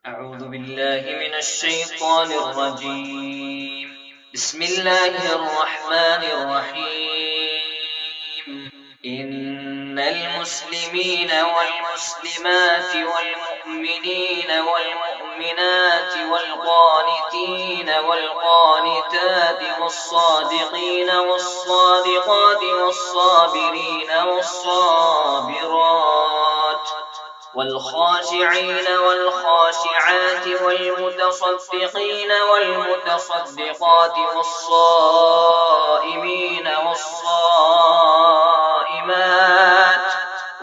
أعوذ بالله من الشيطان الرجيم. بسم الله الرحمن الرحيم. إن المسلمين والمسلمات والمؤمنين والمؤمنات والقانتين والقانتات والصادقين والصادقات والصابرين والصابرات والخاشعين والخاشعات والمتصدقين والمتصدقات والصائمين والصائمات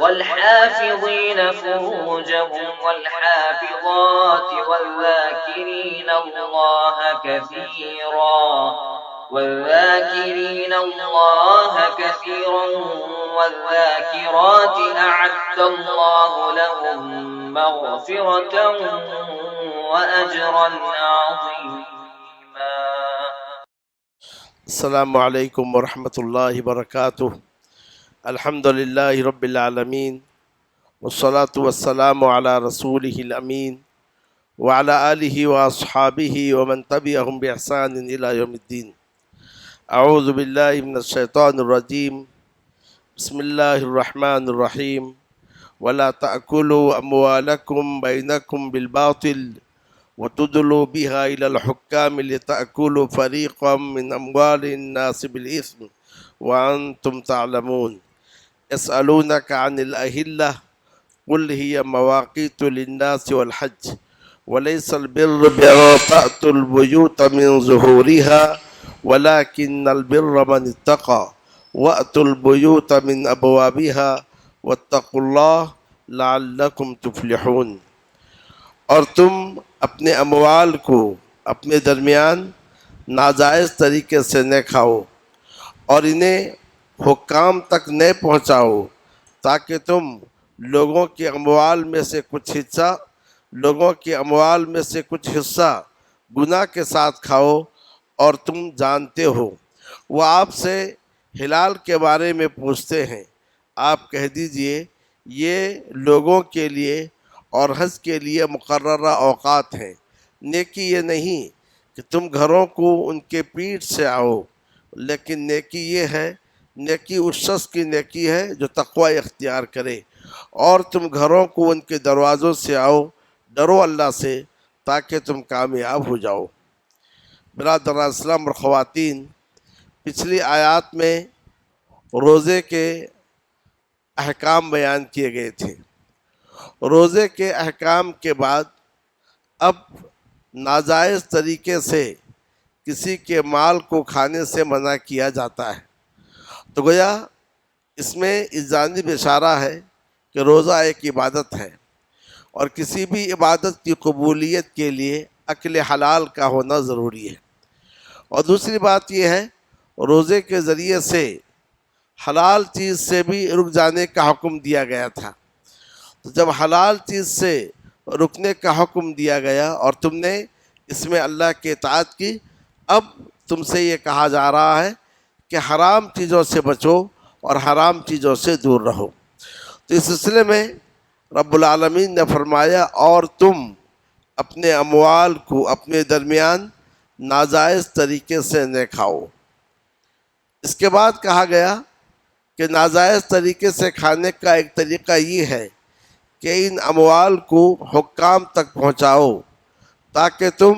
والحافظين فروجهم والحافظات والذاكرين الله كثيرا والذاكرات أعد الله لهم مغفرة وأجرا عظيما. السلام علیکم ورحمۃ اللہ وبرکاتہ. الحمد للہ رب العالمین والصلاة والسلام علی رسولہ الامین وعلی آلہ واصحابہ ومن تبعہم بإحسان الی یوم الدین. اعوذ باللہ من الشیطان الرجیم. بسم اللہ الرحمن الرحیم. ولا تأکلوا اموالکم بینکم بالباطل وتدلوا بها إلى الحكام لتأكلوا فريقا من أموال الناس بالإثم وأنتم تعلمون. يسألونك عن الأهلة قل هي مواقيت للناس والحج وليس البر بأن تأتوا البيوت من ظهورها ولكن البر من اتقى وأتوا البيوت من أبوابها واتقوا الله لعلكم تفلحون. اور تم اپنے اموال کو اپنے درمیان ناجائز طریقے سے نہ کھاؤ اور انہیں حکام تک نہ پہنچاؤ تاکہ تم لوگوں کے اموال میں سے کچھ حصہ گناہ کے ساتھ کھاؤ اور تم جانتے ہو. وہ آپ سے ہلال کے بارے میں پوچھتے ہیں. آپ کہہ دیجئے یہ لوگوں کے لیے اور حج کے لیے مقررہ اوقات ہیں. نیکی یہ نہیں کہ تم گھروں کو ان کے پیٹ سے آؤ، لیکن نیکی اس شخص کی نیکی ہے جو تقوی اختیار کرے. اور تم گھروں کو ان کے دروازوں سے آؤ، ڈرو اللہ سے تاکہ تم کامیاب ہو جاؤ. برادران اسلام اور خواتین، پچھلی آیات میں روزے کے احکام بیان کیے گئے تھے. روزے کے احکام کے بعد اب ناجائز طریقے سے کسی کے مال کو کھانے سے منع کیا جاتا ہے. تو گویا اس میں اس جانب اشارہ ہے کہ روزہ ایک عبادت ہے اور کسی بھی عبادت کی قبولیت کے لیے اکل حلال کا ہونا ضروری ہے. اور دوسری بات یہ ہے روزے کے ذریعے سے حلال چیز سے بھی رک جانے کا حکم دیا گیا تھا. تو جب حلال چیز سے رکنے کا حکم دیا گیا اور تم نے اس میں اللہ کی اطاعت کی، اب تم سے یہ کہا جا رہا ہے کہ حرام چیزوں سے بچو اور حرام چیزوں سے دور رہو. تو اس سلسلے میں رب العالمین نے فرمایا اور تم اپنے اموال کو اپنے درمیان ناجائز طریقے سے نہ کھاؤ. اس کے بعد کہا گیا کہ ناجائز طریقے سے کھانے کا ایک طریقہ یہ ہے کہ ان اموال کو حکام تک پہنچاؤ تاکہ تم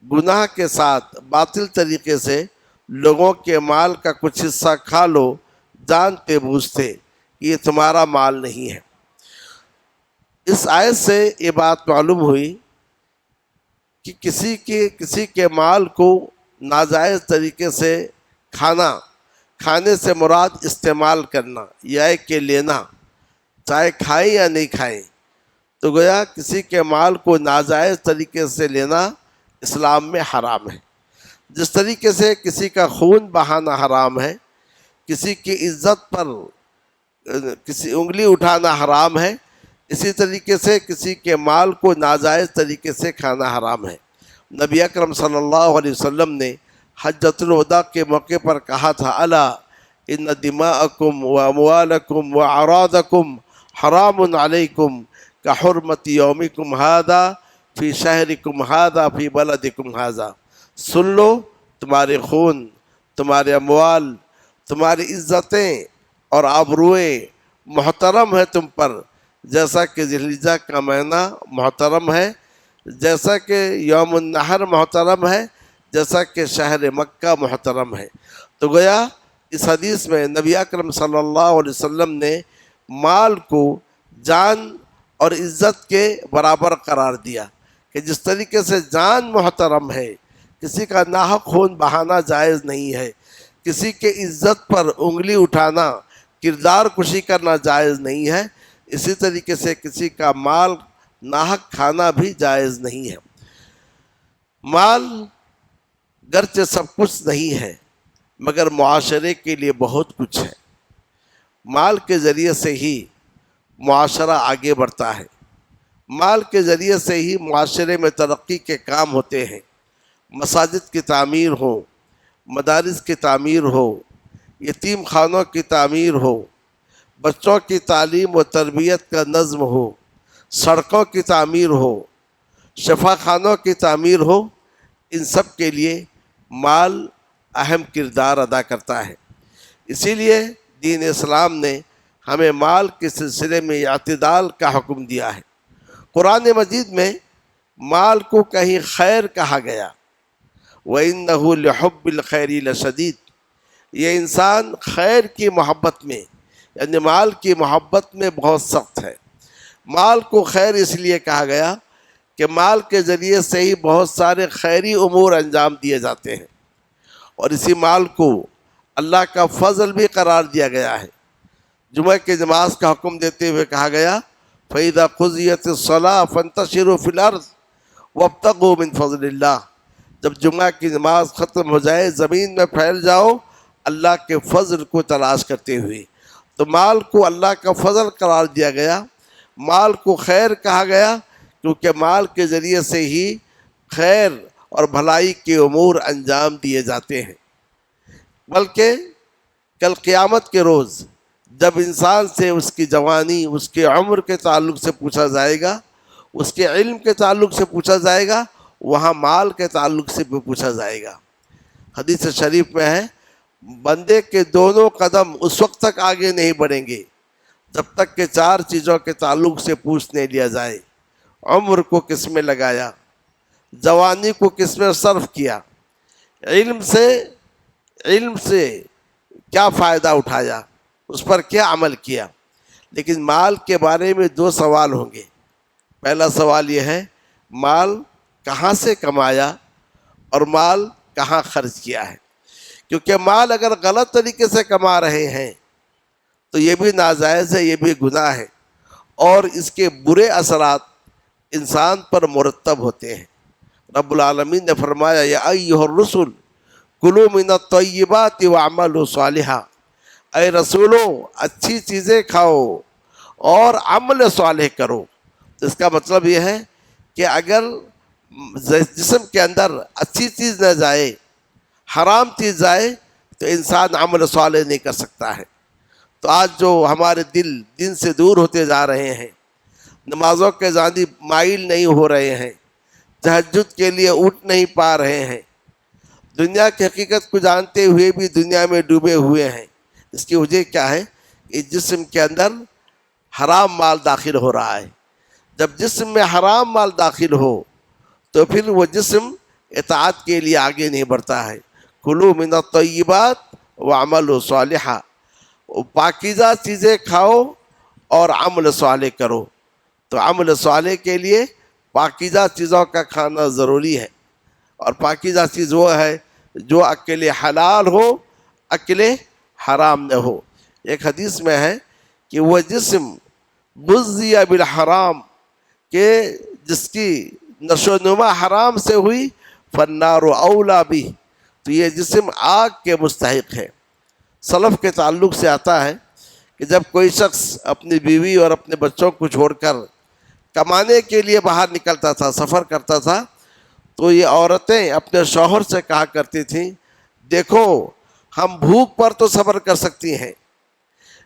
گناہ کے ساتھ باطل طریقے سے لوگوں کے مال کا کچھ حصہ کھا لو، جانتے بوجھتے کہ یہ تمہارا مال نہیں ہے. اس آیت سے یہ بات معلوم ہوئی کہ کسی کے مال کو ناجائز طریقے سے کھانے سے مراد استعمال کرنا یا کہ لینا، چاہے کھائیں یا نہیں کھائیں. تو گویا کسی کے مال کو ناجائز طریقے سے لینا اسلام میں حرام ہے. جس طریقے سے کسی کا خون بہانا حرام ہے، کسی کی عزت پر کسی انگلی اٹھانا حرام ہے، اسی طریقے سے کسی کے مال کو ناجائز طریقے سے کھانا حرام ہے. نبی اکرم صلی اللہ علیہ وسلم نے حجۃ الوداع کے موقع پر کہا تھا الا ان دماءکم و اموالکم و اعراضکم حرام علیکم کحرمت یومکم ھذا فی شہرکم ھذا فی بلدکم ھذا، سن لو تمہارے خون، تمہارے اموال، تمہاری عزتیں اور آبروئیں محترم ہے تم پر، جیسا کہ ذی الحجہ کا مہینہ محترم ہے، جیسا کہ یوم النحر محترم ہے، جیسا کہ شہر مکہ محترم ہے۔ تو گویا اس حدیث میں نبی اکرم صلی اللہ علیہ وسلم نے مال کو جان اور عزت کے برابر قرار دیا، کہ جس طریقے سے جان محترم ہے، کسی کا ناحق خون بہانا جائز نہیں ہے، کسی کے عزت پر انگلی اٹھانا، کردار کشی کرنا جائز نہیں ہے، اسی طریقے سے کسی کا مال ناحق کھانا بھی جائز نہیں ہے۔ مال گرچہ سب کچھ نہیں ہے مگر معاشرے کے لیے بہت کچھ ہے۔ مال کے ذریعے سے ہی معاشرہ آگے بڑھتا ہے، مال کے ذریعے سے ہی معاشرے میں ترقی کے کام ہوتے ہیں، مساجد کی تعمیر ہو، مدارس کی تعمیر ہو، یتیم خانوں کی تعمیر ہو، بچوں کی تعلیم و تربیت کا نظم ہو، سڑکوں کی تعمیر ہو، شفا خانوں کی تعمیر ہو، ان سب کے لیے مال اہم کردار ادا کرتا ہے۔ اسی لیے دین اسلام نے ہمیں مال کے سلسلے میں اعتدال کا حکم دیا ہے۔ قرآن مجید میں مال کو کہیں خیر کہا گیا، وَإِنَّهُ لِحُبِّ الْخَيْرِ لَشَدِيدٌ، یہ انسان خیر کی محبت میں یعنی مال کی محبت میں بہت سخت ہے۔ مال کو خیر اس لیے کہا گیا کہ مال کے ذریعے سے ہی بہت سارے خیری امور انجام دیے جاتے ہیں، اور اسی مال کو اللہ کا فضل بھی قرار دیا گیا ہے۔ جمعہ کی نماز کا حکم دیتے ہوئے کہا گیا فَإِذَا قُضِيَتِ الصَّلَاةُ فَانتَشِرُوا فِي الْأَرْضِ وَابْتَغُوا مِنْ فَضْلِ اللَّهِ، جب جمعہ کی نماز ختم ہو جائے زمین میں پھیل جاؤ اللہ کے فضل کو تلاش کرتے ہوئے۔ تو مال کو اللہ کا فضل قرار دیا گیا، مال کو خیر کہا گیا، کیونکہ مال کے ذریعے سے ہی خیر اور بھلائی کے امور انجام دیے جاتے ہیں۔ بلکہ کل قیامت کے روز جب انسان سے اس کی جوانی، اس کے عمر کے تعلق سے پوچھا جائے گا، اس کے علم کے تعلق سے پوچھا جائے گا، وہاں مال کے تعلق سے بھی پوچھا جائے گا۔ حدیث شریف میں ہے بندے کے دونوں قدم اس وقت تک آگے نہیں بڑھیں گے جب تک کہ 4 چیزوں کے تعلق سے پوچھ نہیں لیا جائے۔ عمر کو کس میں لگایا، جوانی کو کس میں صرف کیا، علم سے کیا فائدہ اٹھایا، اس پر کیا عمل کیا۔ لیکن مال کے بارے میں 2 سوال ہوں گے۔ پہلا سوال یہ ہے مال کہاں سے کمایا اور مال کہاں خرچ کیا ہے، کیونکہ مال اگر غلط طریقے سے کما رہے ہیں تو یہ بھی ناجائز ہے، یہ بھی گناہ ہے، اور اس کے برے اثرات انسان پر مرتب ہوتے ہیں۔ رب العالمین نے فرمایا یا ایھا الرسل کلوا من الطیبات واعملوا صالحا، اے رسولو اچھی چیزیں کھاؤ اور عمل صالح کرو۔ اس کا مطلب یہ ہے کہ اگر جسم کے اندر اچھی چیز نہ جائے، حرام چیز جائے، تو انسان عمل صالح نہیں کر سکتا ہے۔ تو آج جو ہمارے دین سے دور ہوتے جا رہے ہیں، نمازوں کے جانب مائل نہیں ہو رہے ہیں، تہجد کے لیے اٹھ نہیں پا رہے ہیں، دنیا کی حقیقت کو جانتے ہوئے بھی دنیا میں ڈوبے ہوئے ہیں، اس کی وجہ کیا ہے؟ اس جسم کے اندر حرام مال داخل ہو رہا ہے۔ جب جسم میں حرام مال داخل ہو تو پھر وہ جسم اطاعت کے لیے آگے نہیں بڑھتا ہے۔ کلوا من الطیبات واعملوا صالحا، پاکیزہ چیزیں کھاؤ اور عمل صالح کرو۔ تو عمل صالح کے لیے پاکیزہ چیزوں کا کھانا ضروری ہے، اور پاکیزہ چیز وہ ہے جو اکل حلال ہو، اکل حرام نہ ہو۔ ایک حدیث میں ہے کہ وہ جسم غذی بالحرام، کہ جس کی نشو و نما حرام سے ہوئی، فالنار اولا بہ، تو یہ جسم آگ کے مستحق ہے۔ سلف کے تعلق سے آتا ہے کہ جب کوئی شخص اپنی بیوی اور اپنے بچوں کو چھوڑ کر کمانے کے لیے باہر نکلتا تھا، سفر کرتا تھا، تو یہ عورتیں اپنے شوہر سے کہا کرتی تھیں دیکھو ہم بھوک پر تو صبر کر سکتی ہیں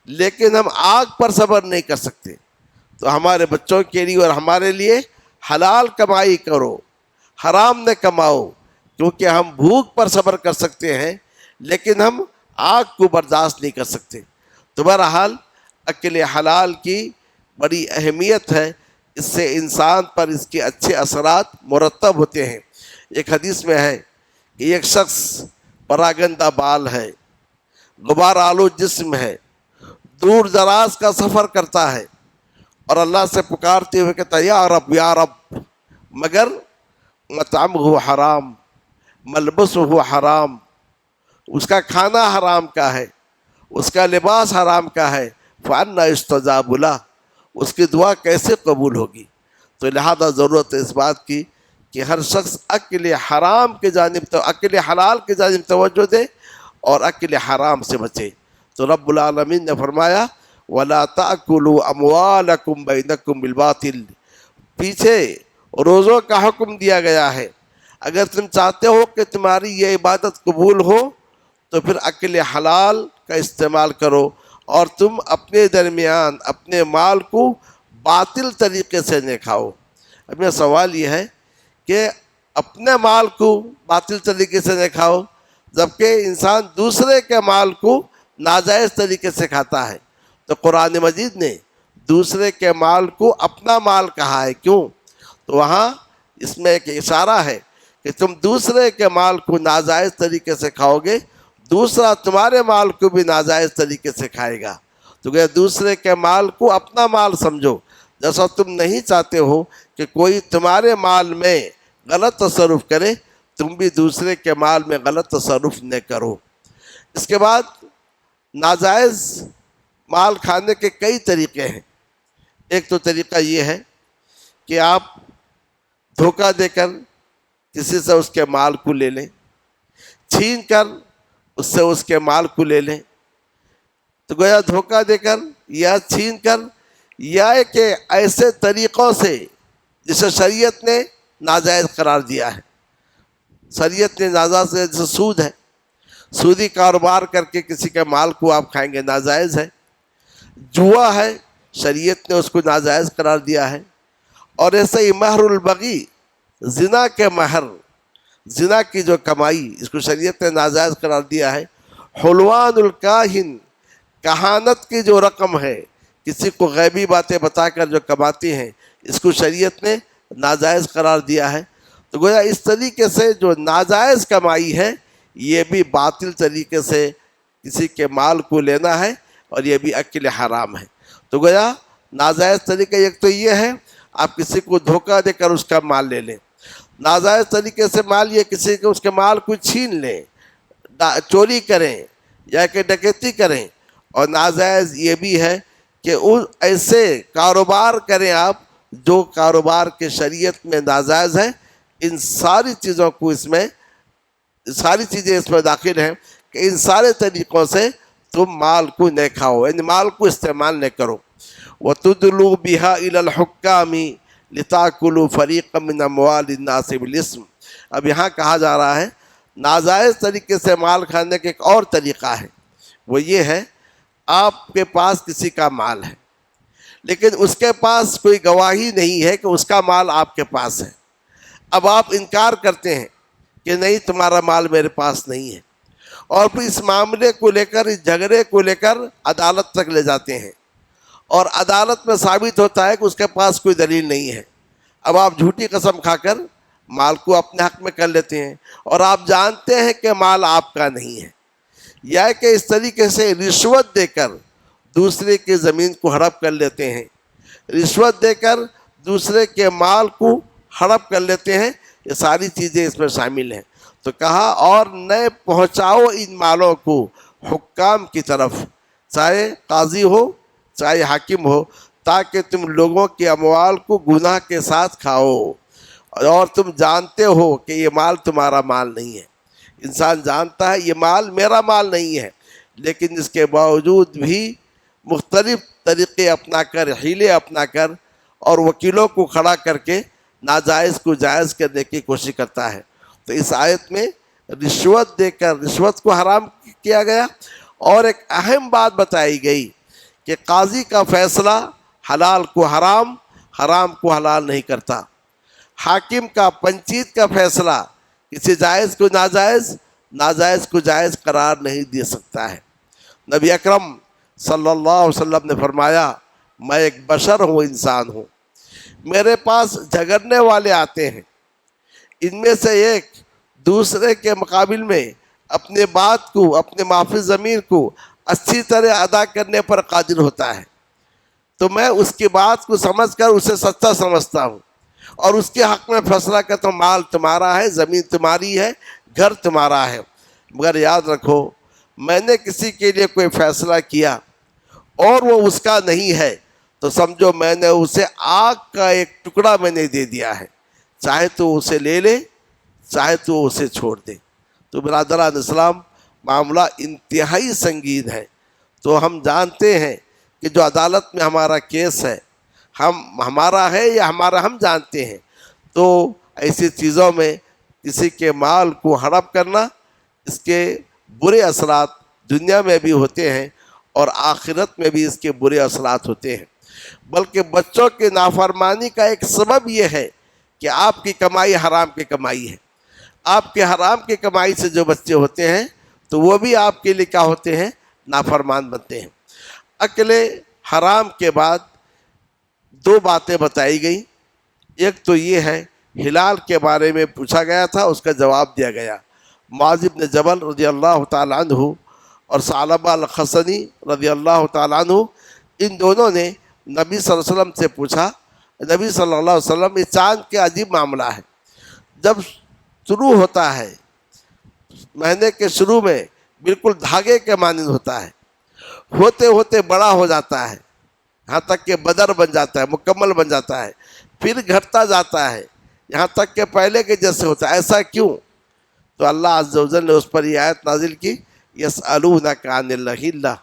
لیکن ہم آگ پر صبر نہیں کر سکتے، تو ہمارے بچوں کے لیے اور ہمارے لیے حلال کمائی کرو، حرام نہ کماؤ، کیونکہ ہم بھوک پر صبر کر سکتے ہیں لیکن ہم آگ کو برداشت نہیں کر سکتے۔ تو بہرحال اکل حلال کی بڑی اہمیت ہے، اس سے انسان پر اس کے اچھے اثرات مرتب ہوتے ہیں۔ ایک حدیث میں ہے کہ ایک شخص پراگندہ بال ہے، غبار آلود جسم ہے، دور دراز کا سفر کرتا ہے اور اللہ سے پکارتے ہوئے کہتا ہے یا رب یا رب، مگر مطعمہ حرام، ملبسہ حرام، اس کا کھانا حرام کا ہے، اس کا لباس حرام کا ہے، فَأَنَّا يُسْتَجَابُ لَهُ، اس کی دعا کیسے قبول ہوگی؟ تو لہذا ضرورت ہے اس بات کی کہ ہر شخص اکل حرام کے جانب تو اکل حلال کے جانب توجہ دے اور اکل حرام سے بچے۔ تو رب العالمین نے فرمایا وَلَا تَأْكُلُوا أَمْوَالَكُمْ بَيْنَكُمْ بِالْبَاطِلِ، پیچھے روزوں کا حکم دیا گیا ہے۔ اگر تم چاہتے ہو کہ تمہاری یہ عبادت قبول ہو تو پھر اکل حلال کا استعمال کرو اور تم اپنے درمیان اپنے مال کو باطل طریقے سے نہ کھاؤ۔ اب میرا سوال یہ ہے کہ اپنے مال کو باطل طریقے سے نہ کھاؤ جبکہ انسان دوسرے کے مال کو ناجائز طریقے سے کھاتا ہے۔ تو قرآن مجید نے دوسرے کے مال کو اپنا مال کہا ہے، کیوں؟ تو وہاں اس میں ایک اشارہ ہے کہ تم دوسرے کے مال کو ناجائز طریقے سے کھاؤ گے، دوسرا تمہارے مال کو بھی ناجائز طریقے سے کھائے گا۔ تو کہ دوسرے کے مال کو اپنا مال سمجھو، جیسا تم نہیں چاہتے ہو کہ کوئی تمہارے مال میں غلط تصرف کرے، تم بھی دوسرے کے مال میں غلط تصرف نہ کرو۔ اس کے بعد ناجائز مال کھانے کے کئی طریقے ہیں۔ ایک تو طریقہ یہ ہے کہ آپ دھوکہ دے کر کسی سے اس کے مال کو لے لیں، چھین کر اس سے اس کے مال کو لے لیں۔ تو گویا دھوکہ دے کر یا چھین کر یا کہ ایسے طریقوں سے جسے شریعت نے ناجائز قرار دیا ہے۔ شریعت نے ناجائز، جیسے سود ہے، سودی کاروبار کر کے کسی کے مال کو آپ کھائیں گے، ناجائز ہے۔ جوا ہے، شریعت نے اس کو ناجائز قرار دیا ہے۔ اور ایسے ہی مہر البغی، زنا کے مہر، زنا کی جو کمائی، اس کو شریعت نے ناجائز قرار دیا ہے۔ حلوان الکاہن، کہانت کی جو رقم ہے، کسی کو غیبی باتیں بتا کر جو کماتی ہیں، اس کو شریعت نے ناجائز قرار دیا ہے۔ تو گویا اس طریقے سے جو ناجائز کمائی ہے، یہ بھی باطل طریقے سے کسی کے مال کو لینا ہے اور یہ بھی اکل حرام ہے۔ تو گویا ناجائز طریقہ ایک تو یہ ہے آپ کسی کو دھوکہ دے کر اس کا مال لے لیں، ناجائز طریقے سے مال یہ کسی کو اس کے مال کو چھین لیں، چوری کریں یا کہ ڈکیتی کریں۔ اور ناجائز یہ بھی ہے کہ ایسے کاروبار کریں آپ جو کاروبار کے شریعت میں ناجائز ہے۔ ان ساری چیزوں کو اس میں، ساری چیزیں اس میں داخل ہیں کہ ان سارے طریقوں سے تم مال کو نہ کھاؤ، یعنی مال کو استعمال نہ کرو۔ وَتُدْلُوا بِهَا إِلَى الْحُكَّامِ لِتَأْكُلُوا فَرِيقًا مِنْ أَمْوَالِ النَّاسِ بِالْإِثْمِ۔ اب یہاں کہا جا رہا ہے ناجائز طریقے سے مال کھانے کا ایک اور طریقہ ہے، وہ یہ ہے آپ کے پاس کسی کا مال ہے لیکن اس کے پاس کوئی گواہی نہیں ہے کہ اس کا مال آپ کے پاس ہے۔ اب آپ انکار کرتے ہیں کہ نہیں، تمہارا مال میرے پاس نہیں ہے، اور پھر اس معاملے کو لے کر، اس جھگڑے کو لے کر عدالت تک لے جاتے ہیں اور عدالت میں ثابت ہوتا ہے کہ اس کے پاس کوئی دلیل نہیں ہے۔ اب آپ جھوٹی قسم کھا کر مال کو اپنے حق میں کر لیتے ہیں اور آپ جانتے ہیں کہ مال آپ کا نہیں ہے، یا کہ اس طریقے سے رشوت دے کر دوسرے کی زمین کو ہڑپ کر لیتے ہیں، رشوت دے کر دوسرے کے مال کو ہڑپ کر لیتے ہیں۔ یہ ساری چیزیں اس میں شامل ہیں۔ تو کہا اور نہ پہنچاؤ ان مالوں کو حکام کی طرف، چاہے قاضی ہو چاہے حاکم ہو، تاکہ تم لوگوں کے اموال کو گناہ کے ساتھ کھاؤ اور تم جانتے ہو کہ یہ مال تمہارا مال نہیں ہے۔ انسان جانتا ہے یہ مال میرا مال نہیں ہے، لیکن اس کے باوجود بھی مختلف طریقے اپنا کر، حیلے اپنا کر اور وکیلوں کو کھڑا کر کے ناجائز کو جائز کرنے کی کوشش کرتا ہے۔ تو اس آیت میں رشوت دے کر رشوت کو حرام کیا گیا، اور ایک اہم بات بتائی گئی کہ قاضی کا فیصلہ حلال کو حرام، حرام کو حلال نہیں کرتا۔ حاکم کا پنچیت کا فیصلہ کسی جائز کو ناجائز، ناجائز کو جائز قرار نہیں دے سکتا ہے۔ نبی اکرم صلی اللہ علیہ وسلم نے فرمایا میں ایک بشر ہوں، انسان ہوں، میرے پاس جھگڑنے والے آتے ہیں، ان میں سے ایک دوسرے کے مقابل میں اپنے بات کو، اپنے معافی ضمیر کو اچھی طرح ادا کرنے پر قادر ہوتا ہے، تو میں اس کی بات کو سمجھ کر اسے سچا سمجھتا ہوں اور اس کے حق میں فیصلہ کرتا ہوں۔ مال تمہارا ہے، زمین تمہاری ہے، گھر تمہارا ہے، مگر یاد رکھو میں نے کسی کے لیے کوئی فیصلہ کیا اور وہ اس کا نہیں ہے تو سمجھو میں نے اسے آگ کا ایک ٹکڑا میں نے دے دیا ہے، چاہے تو اسے لے لے، چاہے تو اسے چھوڑ دے۔ تو برادران اسلام، معاملہ انتہائی سنگین ہے۔ تو ہم جانتے ہیں کہ جو عدالت میں ہمارا کیس ہے ہمارا ہے یا ہمارا، ہم جانتے ہیں، تو ایسی چیزوں میں کسی کے مال کو ہڑپ کرنا، اس کے برے اثرات دنیا میں بھی ہوتے ہیں اور آخرت میں بھی اس کے برے اثرات ہوتے ہیں۔ بلکہ بچوں کی نافرمانی کا ایک سبب یہ ہے کہ آپ کی کمائی حرام کی کمائی ہے۔ آپ کے حرام کی کمائی سے جو بچے ہوتے ہیں تو وہ بھی آپ کے لیے کیا ہوتے ہیں؟ نافرمان بنتے ہیں۔ اکل حرام کے بعد دو باتیں بتائی گئی۔ ایک تو یہ ہے، ہلال کے بارے میں پوچھا گیا تھا، اس کا جواب دیا گیا۔ معاذ بن جبل رضی اللہ تعالیٰ عنہ اور ثعلبہ الخشنی رضی اللہ تعالیٰ عنہ، ان دونوں نے نبی صلی اللہ علیہ وسلم سے پوچھا، نبی صلی اللہ علیہ وسلم، یہ چاند کے عجیب معاملہ ہے، جب شروع ہوتا ہے مہینے کے شروع میں بالکل دھاگے کے مانند ہوتا ہے، ہوتے ہوتے بڑا ہو جاتا ہے، یہاں تک کہ بدر بن جاتا ہے، مکمل بن جاتا ہے، پھر گھٹتا جاتا ہے یہاں تک کہ پہلے کے جیسے ہوتا ہے۔ ایسا کیوں؟ تو اللہ عز و جل نے اس پر یہ آیت نازل کی، یسألونک عن الہلہ،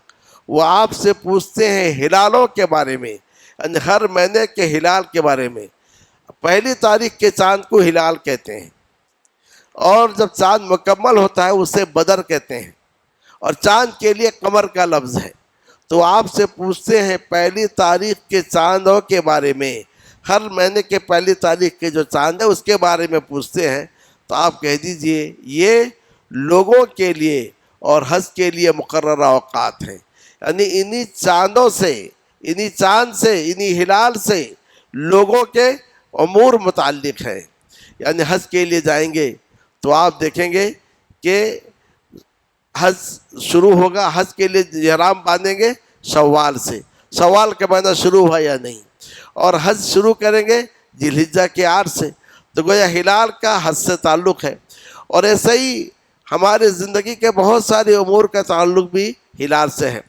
وہ آپ سے پوچھتے ہیں ہلالوں کے بارے میں، یعنی ہر مہینے کے ہلال کے بارے میں۔ پہلی تاریخ کے چاند کو ہلال کہتے ہیں، اور جب چاند مکمل ہوتا ہے اسے بدر کہتے ہیں، اور چاند کے لیے قمر کا لفظ ہے۔ تو آپ سے پوچھتے ہیں پہلی تاریخ کے چاندوں کے بارے میں، ہر مہینے کے پہلی تاریخ کے جو چاند ہے اس کے بارے میں پوچھتے ہیں، تو آپ کہہ دیجئے یہ لوگوں کے لیے اور حج کے لیے مقررہ اوقات ہیں، یعنی انہی چاندوں سے، انہی چاند سے، انہی ہلال سے لوگوں کے امور متعلق ہیں۔ یعنی حج کے لیے جائیں گے تو آپ دیکھیں گے کہ حج شروع ہوگا، حج کے لیے احرام باندھیں گے شوال سے، شوال کا مہینہ شروع ہوا یا نہیں، اور حج شروع کریں گے ذی الحجہ کے 8 سے، تو گویا ہلال کا حج سے تعلق ہے۔ اور ایسے ہی ہمارے زندگی کے بہت سارے امور کا تعلق بھی ہلال سے ہے۔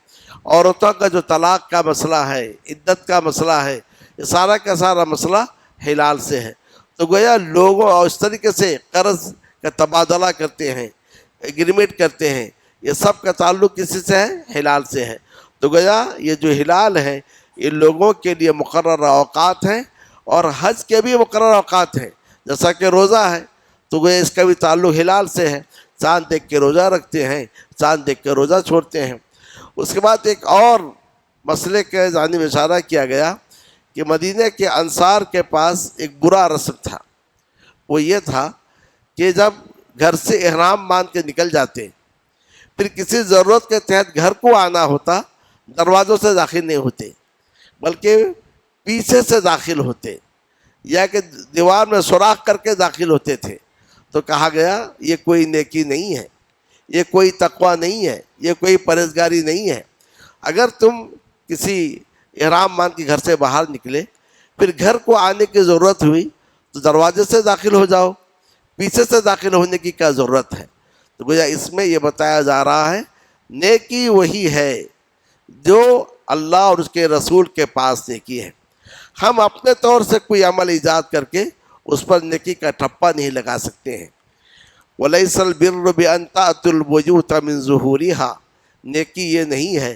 عورتوں کا جو طلاق کا مسئلہ ہے، عدت کا مسئلہ ہے، یہ سارا کا سارا مسئلہ ہلال سے ہے۔ تو گویا لوگوں اور اس طریقے سے قرض کا تبادلہ کرتے ہیں، ایگریمنٹ کرتے ہیں، یہ سب کا تعلق کسی سے ہے؟ ہلال سے ہے۔ تو گویا یہ جو ہلال ہے یہ لوگوں کے لیے مقررہ اوقات ہیں، اور حج کے بھی مقررہ اوقات ہیں، جیسا کہ روزہ ہے تو گویا اس کا بھی تعلق ہلال سے ہے۔ چاند دیکھ کے روزہ رکھتے ہیں، چاند دیکھ کے روزہ چھوڑتے ہیں۔ اس کے بعد ایک اور مسئلے کے جانب اشارہ کیا گیا کہ مدینہ کے انصار کے پاس ایک برا رسم تھا، وہ یہ تھا کہ جب گھر سے احرام باندھ کے نکل جاتے، پھر کسی ضرورت کے تحت گھر کو آنا ہوتا، دروازوں سے داخل نہیں ہوتے بلکہ پیچھے سے داخل ہوتے، یا کہ دیوار میں سوراخ کر کے داخل ہوتے تھے۔ تو کہا گیا یہ کوئی نیکی نہیں ہے، یہ کوئی تقوی نہیں ہے، یہ کوئی پرہیزگاری نہیں ہے۔ اگر تم کسی احرام باندھ کے گھر سے باہر نکلے، پھر گھر کو آنے کی ضرورت ہوئی تو دروازے سے داخل ہو جاؤ، پیچھے سے داخل ہونے کی کیا ضرورت ہے؟ تو گویا اس میں یہ بتایا جا رہا ہے نیکی وہی ہے جو اللہ اور اس کے رسول کے پاس نیکی ہے۔ ہم اپنے طور سے کوئی عمل ایجاد کر کے اس پر نیکی کا ٹھپا نہیں لگا سکتے ہیں۔ وَلَيْسَ الْبِرُّ بِأَن تَأْتُوا الْبُيُوتَ مِن ظُهُورِهَا، نیکی یہ نہیں ہے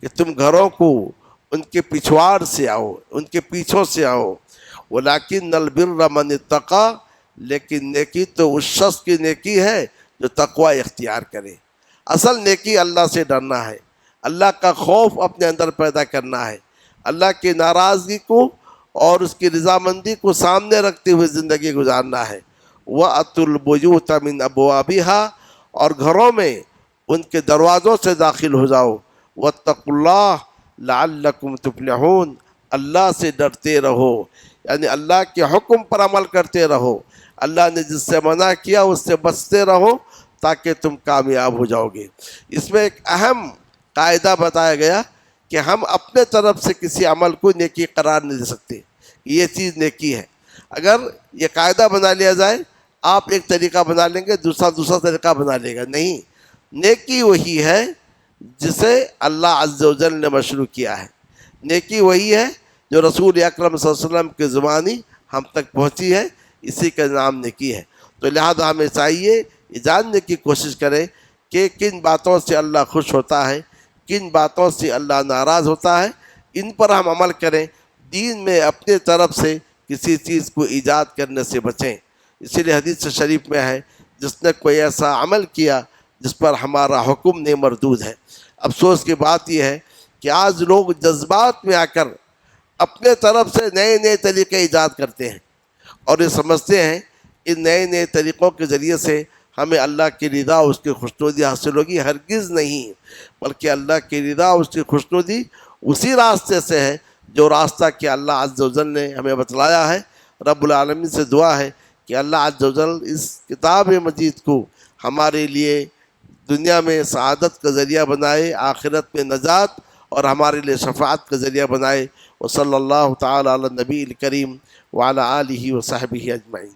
کہ تم گھروں کو ان کے پچھواڑ سے آؤ، ان کے پیچھوں سے آؤ۔ وَلَكِنَّ الْبِرَّ مَنِ اتَّقَىٰ، لیکن نیکی تو اس شخص کی نیکی ہے جو تقوی اختیار کرے۔ اصل نیکی اللہ سے ڈرنا ہے، اللہ کا خوف اپنے اندر پیدا کرنا ہے، اللہ کی ناراضگی کو اور اس کی رضامندی کو سامنے رکھتے ہوئے زندگی گزارنا ہے۔ وَأْتُوا الْبُيُوتَ مِنْ أَبْوَابِهَا، اور گھروں میں ان کے دروازوں سے داخل ہو جاؤ۔ وَاتَّقُوا اللَّهَ لَعَلَّكُمْ تُفْلِحُونَ، اللہ سے ڈرتے رہو، یعنی اللہ کے حکم پر عمل کرتے رہو، اللہ نے جس سے منع کیا اس سے بچتے رہو تاکہ تم کامیاب ہو جاؤ گے۔ اس میں ایک اہم قاعدہ بتایا گیا کہ ہم اپنے طرف سے کسی عمل کو نیکی قرار نہیں دے سکتے، یہ چیز نیکی ہے۔ اگر یہ قاعدہ بنا لیا جائے، آپ ایک طریقہ بنا لیں گے، دوسرا طریقہ بنا لے گا، نہیں، نیکی وہی ہے جسے اللہ عز و جل نے مشروع کیا ہے، نیکی وہی ہے جو رسول اکرم صلی اللہ علیہ وسلم کی زبانی ہم تک پہنچی ہے، اسی کا نام نیکی ہے۔ تو لہذا ہمیں چاہیے یہ جاننے کی کوشش کریں کہ کن باتوں سے اللہ خوش ہوتا ہے، کن باتوں سے اللہ ناراض ہوتا ہے، ان پر ہم عمل کریں، دین میں اپنے طرف سے کسی چیز کو ایجاد کرنے سے بچیں۔ اسی لیے حدیث شریف میں ہے، جس نے کوئی ایسا عمل کیا جس پر ہمارا حکم نہیں مردود ہے۔ افسوس کی بات یہ ہے کہ آج لوگ جذبات میں آ کر اپنے طرف سے نئے نئے طریقے ایجاد کرتے ہیں اور یہ سمجھتے ہیں ان نئے نئے طریقوں کے ذریعے سے ہمیں اللہ کی رضا اس کی خوشنودی حاصل ہوگی۔ ہرگز نہیں، بلکہ اللہ کی رضا اس کی خوشنودی اسی راستے سے ہے جو راستہ کہ اللہ عز و جل نے ہمیں بتلایا ہے۔ رب العالمین سے دعا ہے کہ اللہ عز و جل اس کتاب مجید کو ہمارے لیے دنیا میں سعادت کا ذریعہ بنائے، آخرت میں نجات اور ہمارے لیے شفاعت کا ذریعہ بنائے۔ وصلی اللہ تعالی علی النبی الکریم وعلی آلہ وصحبہ اجمعین۔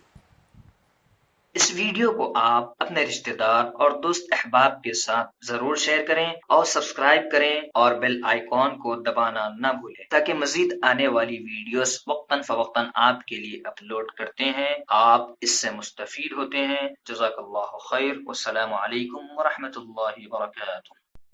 اس ویڈیو کو آپ اپنے رشتہ دار اور دوست احباب کے ساتھ ضرور شیئر کریں اور سبسکرائب کریں اور بیل آئیکن کو دبانا نہ بھولیں تاکہ مزید آنے والی ویڈیوز وقتاً فوقتاً آپ کے لیے اپلوڈ کرتے ہیں آپ اس سے مستفید ہوتے ہیں۔ جزاک اللہ خیر، والسلام علیکم ورحمۃ اللہ وبرکاتہ۔